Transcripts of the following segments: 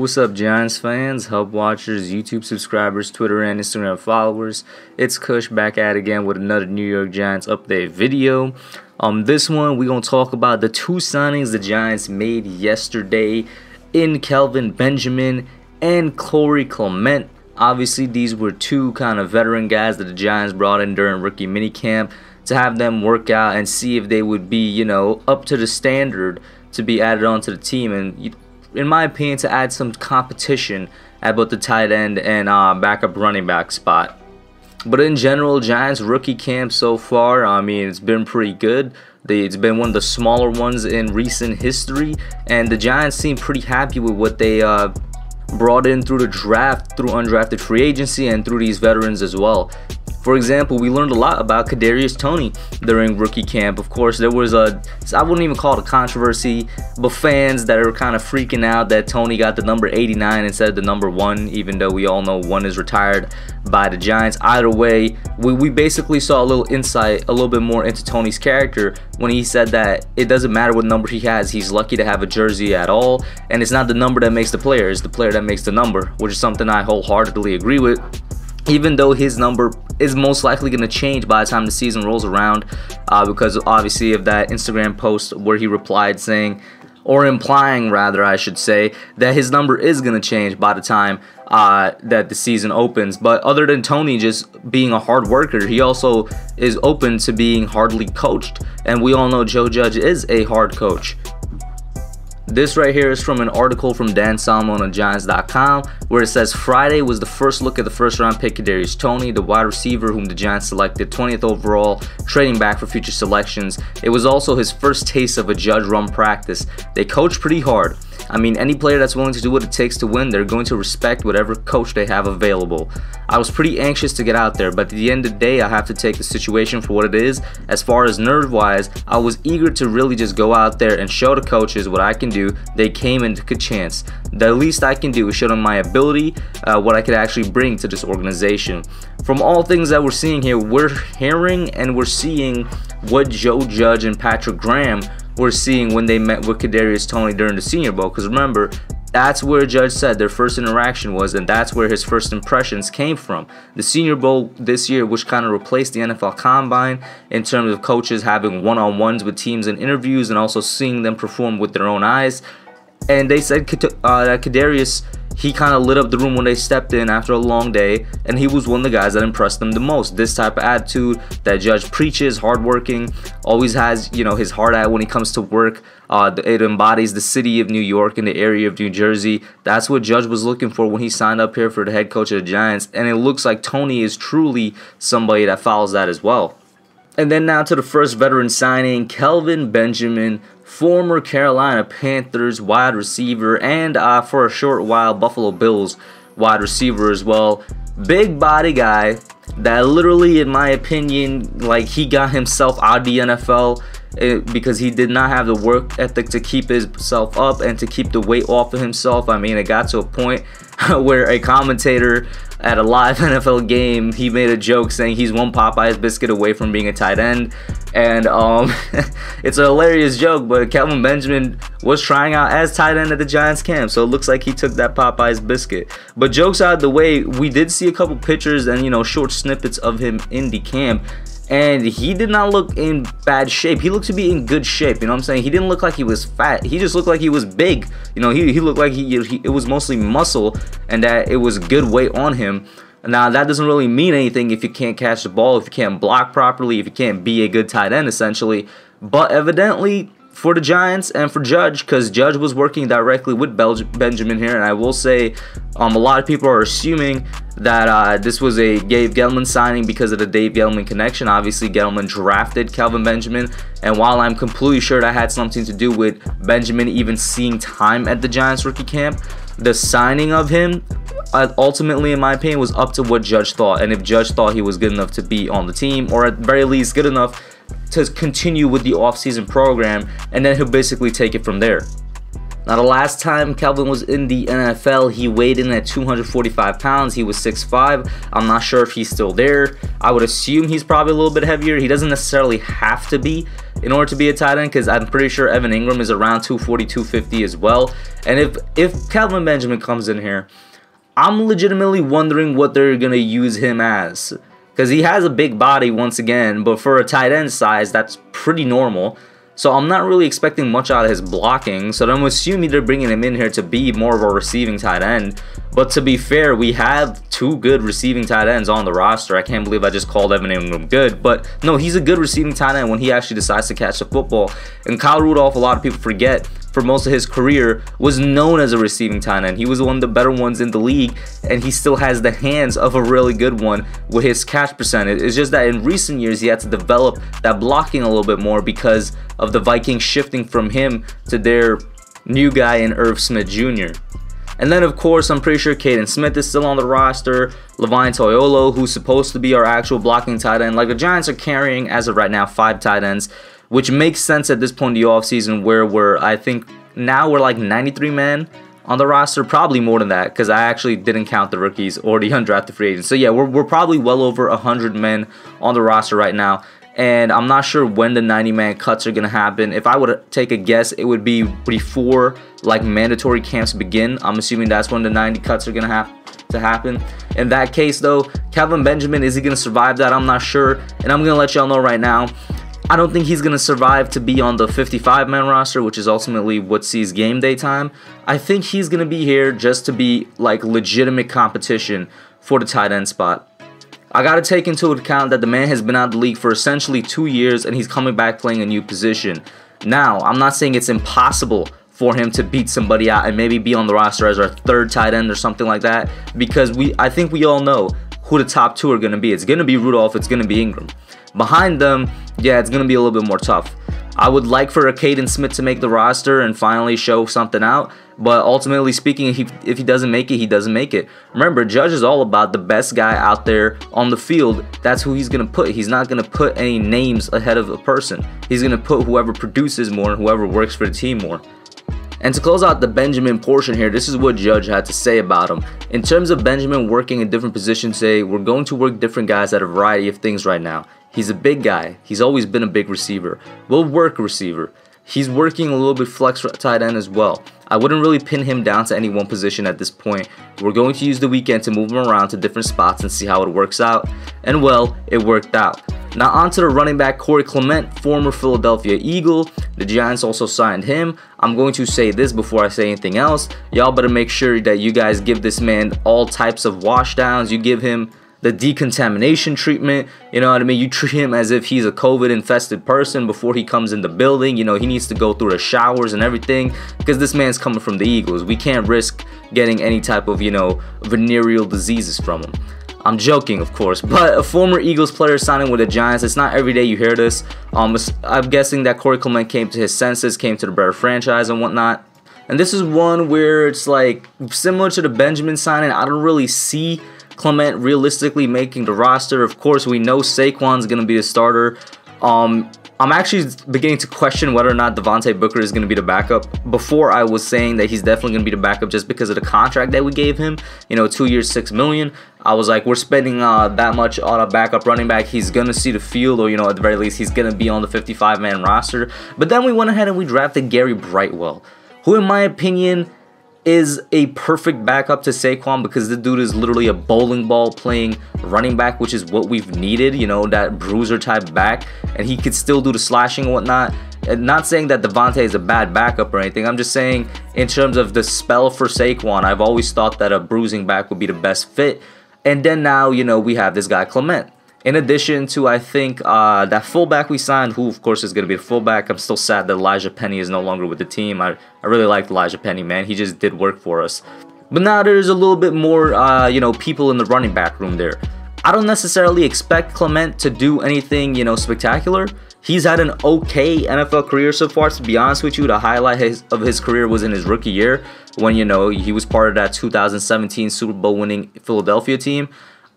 What's up, Giants fans, Hub watchers, YouTube subscribers, Twitter and Instagram followers? It's Kush back at it again with another New York Giants update video. This one we're gonna talk about the two signings the Giants made yesterday in Kelvin Benjamin and Clement. Obviously, these were two kind of veteran guys that the Giants brought in during rookie minicamp to have them work out and see if they would be, you know, up to the standard to be added onto the team, and in my opinion, to add some competition at both the tight end and backup running back spot. But in general, Giants rookie camp so far, I mean, it's been pretty good. It's been one of the smaller ones in recent history, and the Giants seem pretty happy with what they brought in through the draft, through undrafted free agency, and through these veterans as well. For example, we learned a lot about Kadarius Toney during rookie camp. Of course, there was I wouldn't even call it a controversy, but fans that are kind of freaking out that Toney got the number 89 instead of the number 1, even though we all know 1 is retired by the Giants. Either way, we basically saw a little insight, a little bit more into Toney's character when he said that it doesn't matter what number he has, he's lucky to have a jersey at all, and it's not the number that makes the player, it's the player that makes the number, which is something I wholeheartedly agree with. Even though his number is most likely going to change by the time the season rolls around, because obviously of that Instagram post where he replied saying, or implying rather I should say, that his number is going to change by the time that the season opens. But other than Toney just being a hard worker, he also is open to being hardly coached, and we all know Joe Judge is a hard coach. This right here is from an article from Dan Salmon on Giants.com, where it says Friday was the first look at the first-round pick Kadarius Toney, the wide receiver whom the Giants selected 20th overall, trading back for future selections. It was also his first taste of a Judge-run practice. They coach pretty hard. I mean, any player that's willing to do what it takes to win, they're going to respect whatever coach they have available. I was pretty anxious to get out there, but at the end of the day, I have to take the situation for what it is. As far as nerve-wise, I was eager to really just go out there and show the coaches what I can do. They came and took a chance. The least I can do is show them my ability, what I could actually bring to this organization. From all things that we're seeing here, we're hearing and we're seeing what Joe Judge and Patrick Graham were seeing when they met with Kadarius Toney during the Senior Bowl, because remember, that's where Judge said their first interaction was, and that's where his first impressions came from. The Senior Bowl this year, which kind of replaced the NFL Combine in terms of coaches having one-on-ones with teams and interviews and also seeing them perform with their own eyes. And they said that Kadarius, he kind of lit up the room when they stepped in after a long day, and he was one of the guys that impressed them the most. This type of attitude that Judge preaches, hardworking, always has, you know, his heart out when he comes to work. It embodies the city of New York and the area of New Jersey. That's what Judge was looking for when he signed up here for the head coach of the Giants, and it looks like Toney is truly somebody that follows that as well. And then now to the first veteran signing, Kelvin Benjamin, former Carolina Panthers wide receiver, and for a short while Buffalo Bills wide receiver as well. Big body guy that literally, in my opinion, like, he got himself out of the NFL because he did not have the work ethic to keep himself up and to keep the weight off of himself. I mean, it got to a point where a commentator at a live NFL game, he made a joke saying he's one Popeye's biscuit away from being a tight end. And it's a hilarious joke, but Kelvin Benjamin was trying out as tight end at the Giants camp, so it looks like he took that Popeye's biscuit. But jokes out of the way, we did see a couple pictures and, you know, short snippets of him in the camp, and he did not look in bad shape. He looked to be in good shape, you know what I'm saying? He didn't look like he was fat. He just looked like he was big. You know, he looked like it was mostly muscle and that it was good weight on him. Now, that doesn't really mean anything if you can't catch the ball, if you can't block properly, if you can't be a good tight end, essentially. But evidently, for the Giants and for Judge, because Judge was working directly with Benjamin here, and I will say a lot of people are assuming that this was a Dave Gettleman signing because of the Dave Gettleman connection. Obviously, Gettleman drafted Kelvin Benjamin, and while I'm completely sure that had something to do with Benjamin even seeing time at the Giants rookie camp, the signing of him ultimately, in my opinion, was up to what Judge thought, and if Judge thought he was good enough to be on the team, or at the very least good enough to continue with the offseason program, and then he'll basically take it from there. Now, the last time Kelvin was in the NFL, he weighed in at 245 pounds. He was 6'5". I'm not sure if he's still there. I would assume he's probably a little bit heavier. He doesn't necessarily have to be in order to be a tight end, because I'm pretty sure Evan Ingram is around 240, 250 as well. And if Kelvin Benjamin comes in here, I'm legitimately wondering what they're going to use him as. Because he has a big body once again, but for a tight end size, that's pretty normal. So I'm not really expecting much out of his blocking. So I'm assuming they're bringing him in here to be more of a receiving tight end. But to be fair, we have two good receiving tight ends on the roster. I can't believe I just called Evan Ingram good. But no, he's a good receiving tight end when he actually decides to catch the football. And Kyle Rudolph, a lot of people forget, for most of his career was known as a receiving tight end. He was one of the better ones in the league, and he still has the hands of a really good one with his catch percentage. It's just that in recent years he had to develop that blocking a little bit more because of the Vikings shifting from him to their new guy in Irv Smith Jr. And then, of course, I'm pretty sure Caden Smith is still on the roster. Levine Toilolo, who's supposed to be our actual blocking tight end. Like, the Giants are carrying, as of right now, 5 tight ends, which makes sense at this point in the offseason, where I think now we're like 93 men on the roster. Probably more than that, because I actually didn't count the rookies or the undrafted free agents. So yeah, we're probably well over 100 men on the roster right now. And I'm not sure when the 90-man cuts are going to happen. If I would take a guess, it would be before like mandatory camps begin. I'm assuming that's when the 90 cuts are going to happen. In that case, though, Kelvin Benjamin, is he going to survive that? I'm not sure. And I'm going to let y'all know right now, I don't think he's going to survive to be on the 55-man roster, which is ultimately what sees game day time. I think he's going to be here just to be like legitimate competition for the tight end spot. I got to take into account that the man has been out of the league for essentially 2 years, and he's coming back playing a new position. Now, I'm not saying it's impossible for him to beat somebody out and maybe be on the roster as our 3rd tight end or something like that, because I think we all know who the top 2 are going to be. It's going to be Rudolph, it's going to be Ingram. Behind them, yeah, it's going to be a little bit more tough. I would like for a Caden Smith to make the roster and finally show something out. But ultimately speaking, if he doesn't make it, he doesn't make it. Remember, Judge is all about the best guy out there on the field. That's who he's going to put. He's not going to put any names ahead of a person. He's going to put whoever produces more and whoever works for the team more. And to close out the Benjamin portion here, this is what Judge had to say about him. In terms of Benjamin working in different positions, say, we're going to work different guys at a variety of things right now. He's a big guy. He's always been a big receiver. We'll work receiver. He's working a little bit flex tight end as well. I wouldn't really pin him down to any one position at this point. We're going to use the weekend to move him around to different spots and see how it works out. And well, it worked out. Now on to the running back, Corey Clement, former Philadelphia Eagle. The Giants also signed him. I'm going to say this before I say anything else. Y'all better make sure that you guys give this man all types of washdowns. You give him the decontamination treatment, you know what I mean? You treat him as if he's a COVID infested person before he comes in the building. You know, he needs to go through the showers and everything, because this man's coming from the Eagles. We can't risk getting any type of, you know, venereal diseases from him. I'm joking, of course, but a former Eagles player signing with the Giants, it's not every day you hear this. I'm guessing that Corey Clement came to his senses, came to the better franchise and whatnot. And this is one where it's like similar to the Benjamin signing. I don't really see Clement realistically making the roster. Of course, we know Saquon's going to be the starter. I'm actually beginning to question whether or not Devontae Booker is going to be the backup. Before, I was saying that he's definitely going to be the backup just because of the contract that we gave him. You know, 2 years, $6 million. I was like, we're spending that much on a backup running back. He's going to see the field, or, you know, at the very least, he's going to be on the 55-man roster. But then we went ahead and we drafted Gary Brightwell, who, in my opinion, is a perfect backup to Saquon, because the dude is literally a bowling ball playing running back, which is what we've needed, you know, that bruiser type back, and he could still do the slashing and whatnot. And not saying that Devontae is a bad backup or anything. I'm just saying in terms of the spell for Saquon, I've always thought that a bruising back would be the best fit. And then now, you know, we have this guy Clement. In addition to, I think, that fullback we signed, who, of course, is going to be the fullback. I'm still sad that Elijah Penny is no longer with the team. I really liked Elijah Penny, man. He just did work for us. But now there's a little bit more, you know, people in the running back room there. I don't necessarily expect Clement to do anything, you know, spectacular. He's had an okay NFL career so far, to be honest with you. The highlight of his career was in his rookie year when, you know, he was part of that 2017 Super Bowl winning Philadelphia team.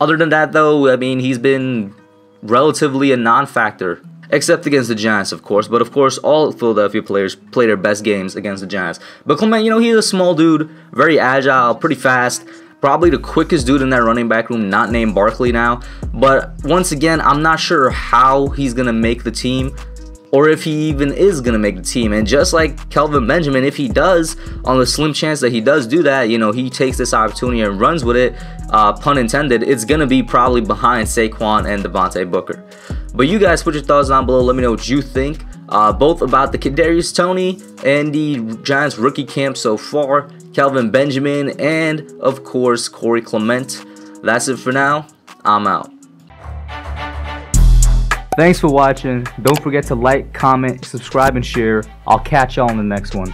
Other than that, though, I mean, he's been relatively a non-factor. except against the Giants, of course. But of course, all Philadelphia players play their best games against the Giants. But Clement, you know, he's a small dude, very agile, pretty fast. Probably the quickest dude in that running back room, not named Barkley now. But once again, I'm not sure how he's going to make the team, or if he even is going to make the team. And just like Kelvin Benjamin, if he does, on the slim chance that he does do that, you know, he takes this opportunity and runs with it, pun intended, it's going to be probably behind Saquon and Devontae Booker. But you guys put your thoughts down below. Let me know what you think, both about the Kadarius Toney and the Giants rookie camp so far, Kelvin Benjamin, and of course Corey Clement. That's it for now. I'm out. Thanks for watching. Don't forget to like, comment, subscribe, and share. I'll catch y'all in the next one.